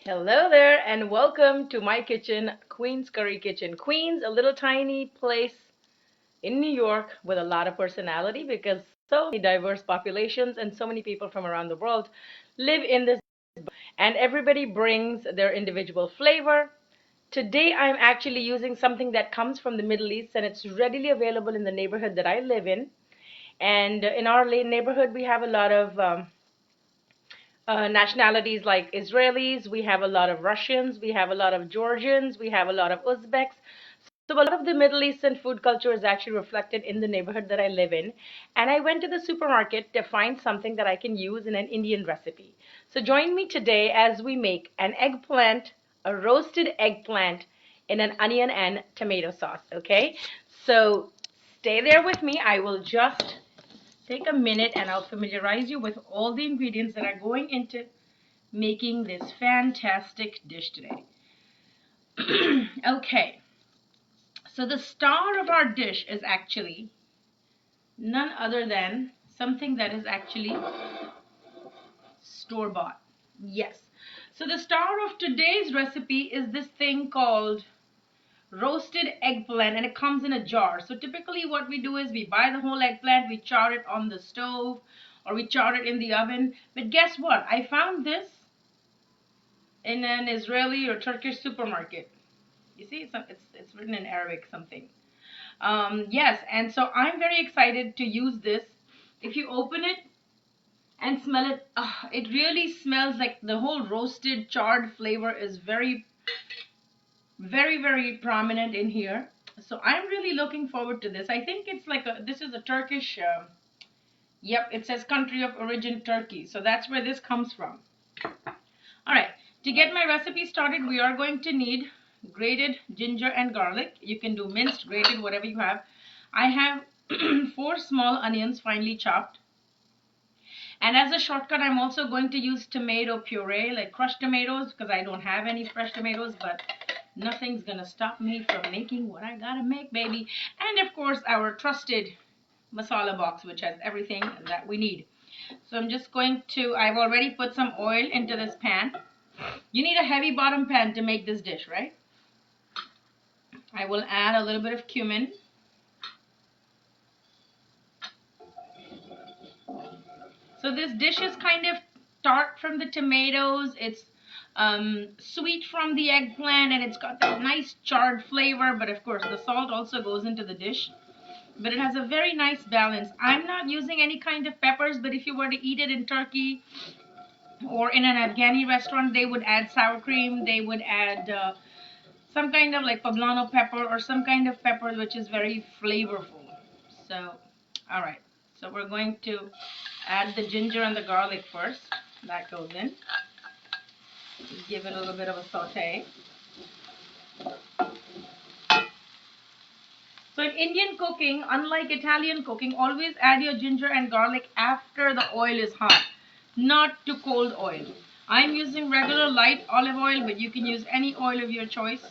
Hello there, and welcome to my kitchen, Queen's Curry Kitchen. Queens, a little tiny place in New York with a lot of personality because so many diverse populations and so many people from around the world live in this, and everybody brings their individual flavor. Today, I'm actually using something that comes from the Middle East, and it's readily available in the neighborhood that I live in. And in our neighborhood, we have a lot of nationalities like Israelis, we have a lot of Russians, we have a lot of Georgians, we have a lot of Uzbeks. So a lot of the Middle Eastern food culture is actually reflected in the neighborhood that I live in. And I went to the supermarket to find something that I can use in an Indian recipe. So join me today as we make an eggplant, a roasted eggplant in an onion and tomato sauce, okay? So stay there with me. I will just take a minute and I'll familiarize you with all the ingredients that are going into making this fantastic dish today. Okay, so the star of our dish is actually none other than something that is actually store-bought. Yes. So the star of today's recipe is this thing called roasted eggplant, and it comes in a jar. So typically what we do is we buy the whole eggplant, we char it on the stove or we char it in the oven. But guess what? I found this in an Israeli or Turkish supermarket. You see, it's written in Arabic something. Yes, and so I'm very excited to use this. If you open it and smell it, it really smells like the whole roasted charred flavor is very prominent in here. So I'm really looking forward to this. I think it's like this is a Turkish, yep, it says country of origin Turkey. So that's where this comes from. All right, to get my recipe started, we are going to need grated ginger and garlic. You can do minced, grated, whatever you have. I have 4 small onions finely chopped. And as a shortcut, I'm also going to use tomato puree, like crushed tomatoes, because I don't have any fresh tomatoes, but nothing's gonna stop me from making what I gotta make, baby. And of course, our trusted masala box, which has everything that we need. So I'm just going to, I've already put some oil into this pan. You need a heavy bottom pan to make this dish, right? I will add a little bit of cumin. So this dish is kind of tart from the tomatoes. It's sweet from the eggplant, and it's got that nice charred flavor. But of course, the salt also goes into the dish. But it has a very nice balance. I'm not using any kind of peppers, but if you were to eat it in Turkey or in an Afghani restaurant, they would add sour cream. They would add some kind of like poblano pepper or some kind of pepper which is very flavorful. So, all right. So we're going to add the ginger and the garlic first. That goes in. Give it a little bit of a saute. So in Indian cooking, unlike Italian cooking, always add your ginger and garlic after the oil is hot, not to cold oil. I'm using regular light olive oil, but you can use any oil of your choice.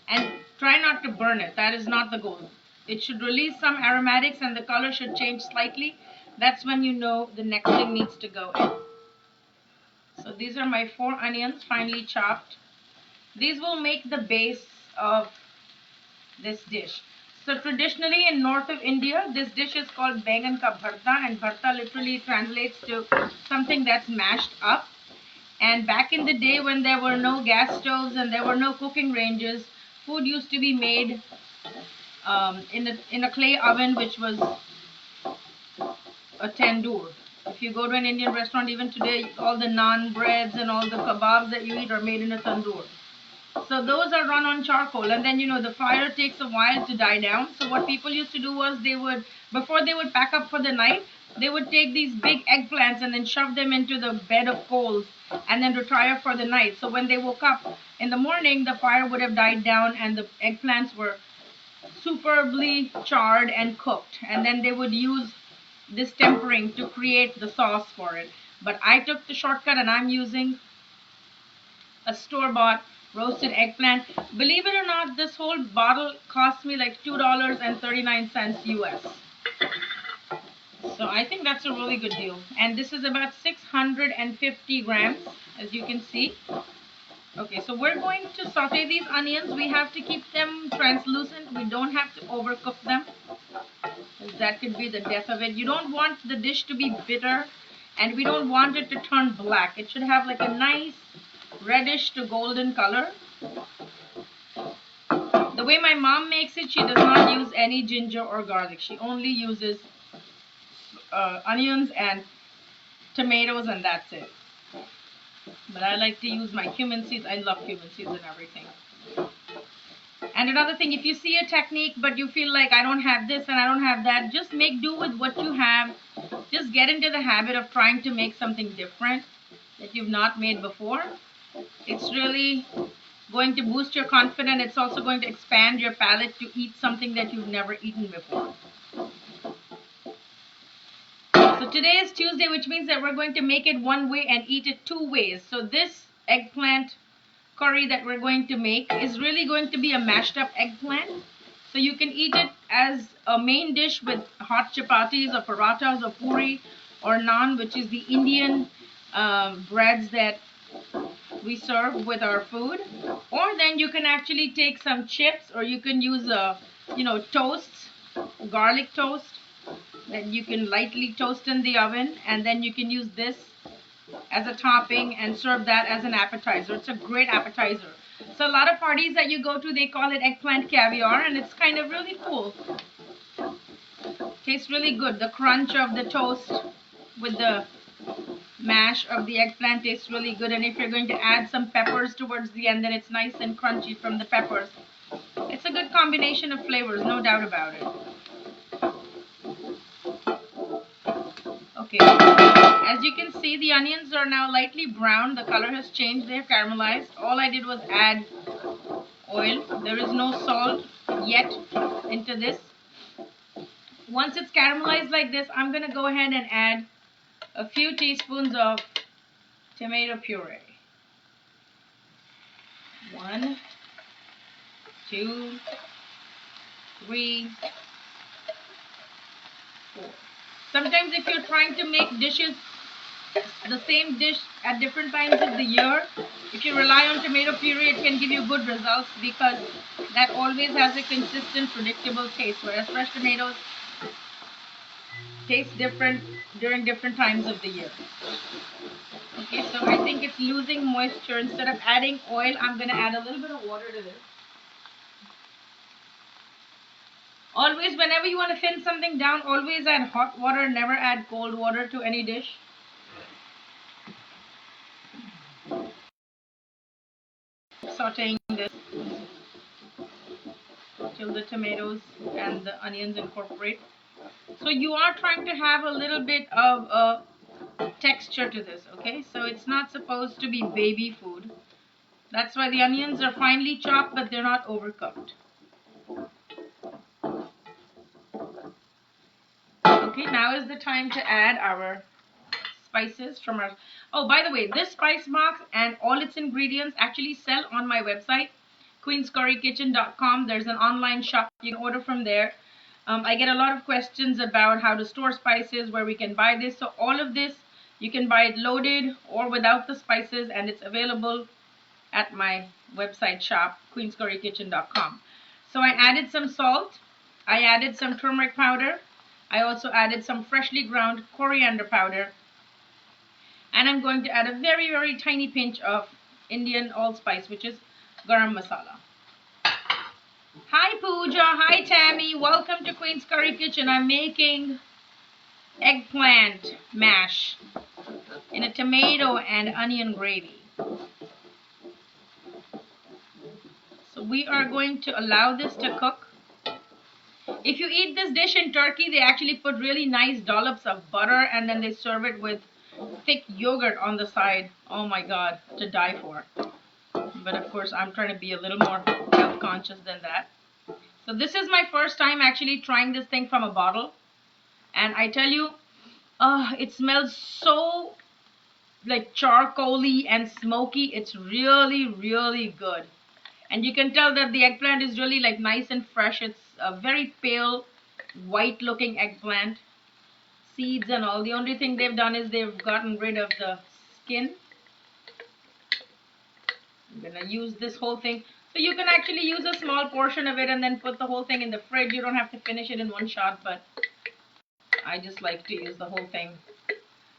And try not to burn it. That is not the goal. It should release some aromatics and the color should change slightly. That's when you know the next thing needs to go in. So these are my 4 onions finely chopped. These will make the base of this dish. So traditionally in north of India, this dish is called Baingan ka Bhartha, and Bhartha literally translates to something that's mashed up. And back in the day when there were no gas stoves and there were no cooking ranges, food used to be made in a clay oven, which was a tandoor. If you go to an Indian restaurant even today, all the naan breads and all the kebabs that you eat are made in a tandoor. So those are run on charcoal, and then the fire takes a while to die down. So what people used to do was before they would pack up for the night, they would take these big eggplants and then shove them into the bed of coals and then retire for the night. So when they woke up in the morning, the fire would have died down and the eggplants were superbly charred and cooked. And then they would use this tempering to create the sauce for it. But I took the shortcut and I'm using a store-bought roasted eggplant. Believe it or not, this whole bottle cost me like $2.39 US. So I think that's a really good deal. And this is about 650 grams, as you can see. Okay, so we're going to saute these onions. We have to keep them translucent. We don't have to overcook them. That could be the death of it. You don't want the dish to be bitter, and we don't want it to turn black. It should have like a nice reddish to golden color. The way my mom makes it, she does not use any ginger or garlic. She only uses onions and tomatoes, and that's it. But I like to use my cumin seeds. I love cumin seeds and everything. And another thing, if you see a technique but you feel like I don't have this and I don't have that, just make do with what you have. Just get into the habit of trying to make something different that you've not made before. It's really going to boost your confidence. It's also going to expand your palate to eat something that you've never eaten before. So today is Tuesday, which means that we're going to make it one way and eat it two ways. So this eggplant curry that we're going to make is really going to be a mashed up eggplant. So you can eat it as a main dish with hot chapatis or parathas or puri or naan, which is the Indian breads that we serve with our food. Or then you can actually take some chips, or you can use toast, garlic toast that you can lightly toast in the oven, and then you can use this as a topping and serve that as an appetizer. It's a great appetizer. So a lot of parties that you go to, they call it eggplant caviar, and it's kind of really cool. Tastes really good. The crunch of the toast with the mash of the eggplant tastes really good. And if you're going to add some peppers towards the end, then it's nice and crunchy from the peppers. It's a good combination of flavors, no doubt about it. Okay, as you can see, the onions are now lightly brown. The color has changed. They're caramelized. All I did was add oil. There is no salt yet into this. Once it's caramelized like this, I'm going to go ahead and add a few teaspoons of tomato puree. 1, 2, 3, 4. Sometimes if you're trying to make dishes, the same dish at different times of the year, if you rely on tomato puree, it can give you good results because that always has a consistent, predictable taste, whereas fresh tomatoes taste different during different times of the year. Okay, so I think it's losing moisture. Instead of adding oil, I'm going to add a little bit of water to this. Always, whenever you want to thin something down, always add hot water. Never add cold water to any dish. Sauteing this till the tomatoes and the onions incorporate. So you are trying to have a little bit of a texture to this, okay? So it's not supposed to be baby food. That's why the onions are finely chopped, but they're not overcooked. Okay, now is the time to add our spices from our... Oh, by the way, this spice box and all its ingredients actually sell on my website, queenscurrykitchen.com. There's an online shop. You can order from there. I get a lot of questions about how to store spices, where we can buy this. So all of this, you can buy it loaded or without the spices, and it's available at my website shop, queenscurrykitchen.com. So I added some salt. I added some turmeric powder. I also added some freshly ground coriander powder. And I'm going to add a very, very tiny pinch of Indian allspice, which is garam masala. Hi Pooja, hi Tammy, welcome to Queen's Curry Kitchen. I'm making eggplant mash in a tomato and onion gravy. So we are going to allow this to cook. If you eat this dish in Turkey, they actually put really nice dollops of butter and then they serve it with thick yogurt on the side. Oh my god, to die for. But of course, I'm trying to be a little more health conscious than that. So this is my first time actually trying this thing from a bottle. And I tell you, it smells so like charcoaly and smoky. It's really, really good. And you can tell that the eggplant is really like nice and fresh. It's a very pale, white looking eggplant. seeds and all. The only thing they've done is they've gotten rid of the skin. I'm gonna use this whole thing. So you can actually use a small portion of it and then put the whole thing in the fridge. You don't have to finish it in one shot, but I just like to use the whole thing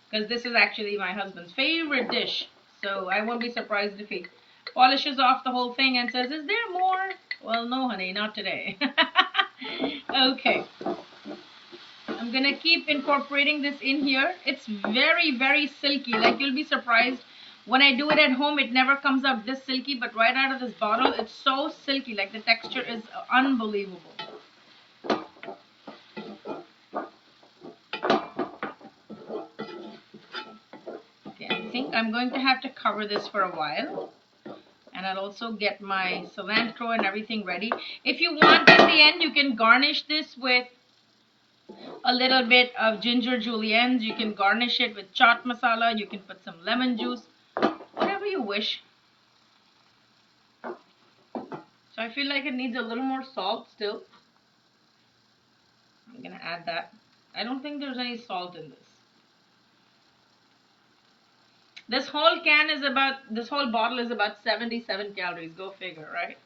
because this is actually my husband's favorite dish. So I won't be surprised if he polishes off the whole thing and says, "Is there more?" Well, no, honey, not today. Okay. I'm gonna keep incorporating this in here. It's very, very silky. Like, you'll be surprised. When I do it at home, it never comes out this silky, but right out of this bottle, it's so silky. Like, the texture is unbelievable. Okay, I think I'm going to have to cover this for a while. And I'll also get my cilantro and everything ready. If you want, in the end, you can garnish this with a little bit of ginger juliennes. You can garnish it with chaat masala. You can put some lemon juice, whatever you wish. So I feel like it needs a little more salt still. I'm gonna add that. I don't think there's any salt in this. This whole bottle is about 77 calories. Go figure, right?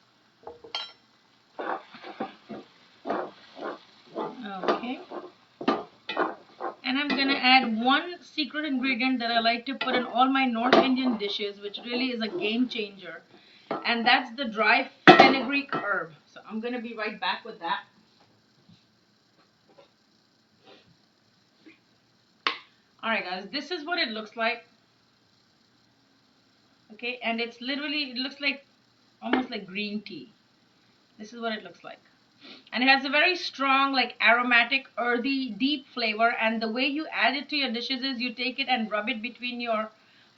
Okay. And I'm gonna add one secret ingredient that I like to put in all my North Indian dishes, which really is a game changer. And that's the dry fenugreek herb. So I'm gonna be right back with that. Alright guys, this is what it looks like. Okay, and it's literally, it looks like almost like green tea. This is what it looks like. And it has a very strong, like, aromatic, earthy, deep flavor. And the way you add it to your dishes is you take it and rub it between your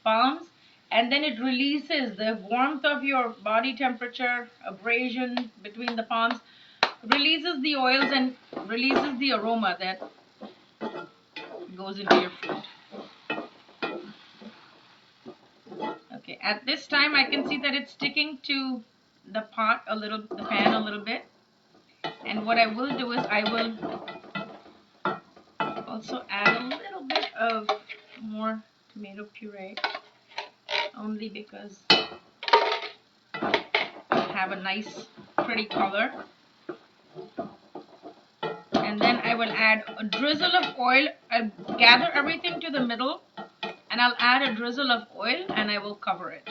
palms, and then it releases the warmth of your body temperature, abrasion between the palms, releases the oils and releases the aroma that goes into your food. Okay, at this time I can see that it's sticking to the pot a little, the pan a little bit. And what I will do is I will also add a little bit of more tomato puree, only because I have a nice pretty color. And then I will add a drizzle of oil. I'll gather everything to the middle and I'll add a drizzle of oil and I will cover it.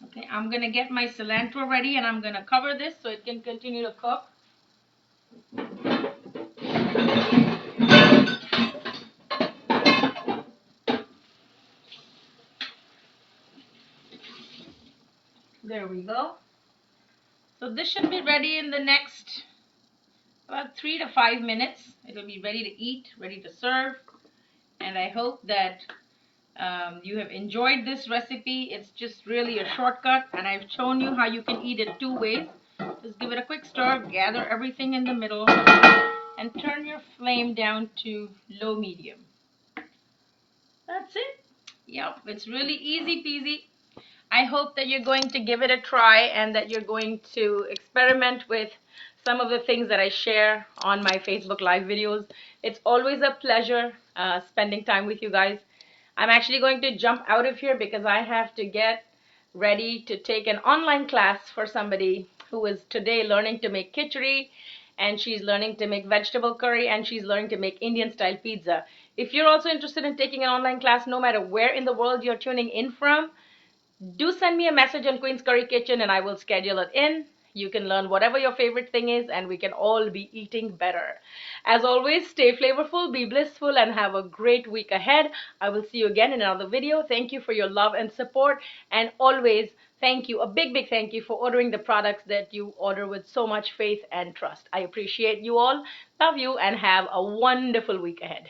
Okay, I'm gonna get my cilantro ready and I'm gonna cover this so it can continue to cook. There we go. So this should be ready in the next about 3 to 5 minutes. It'll be ready to eat, ready to serve. And I hope that you have enjoyed this recipe. It's just really a shortcut, and I've shown you how you can eat it 2 ways. Just give it a quick stir, gather everything in the middle, and turn your flame down to low medium. That's it. Yep, it's really easy peasy. I hope that you're going to give it a try and that you're going to experiment with some of the things that I share on my Facebook Live videos. It's always a pleasure spending time with you guys. I'm actually going to jump out of here because I have to get ready to take an online class for somebody who is today learning to make khichdi, and she's learning to make vegetable curry, and she's learning to make Indian style pizza. If you're also interested in taking an online class, no matter where in the world you're tuning in from, do send me a message on Queen's Curry Kitchen and I will schedule it in. You can learn whatever your favorite thing is and we can all be eating better. As always, stay flavorful, be blissful, and have a great week ahead. I will see you again in another video. Thank you for your love and support, and always thank you, a big, big thank you for ordering the products that you order with so much faith and trust. I appreciate you all, love you, and have a wonderful week ahead.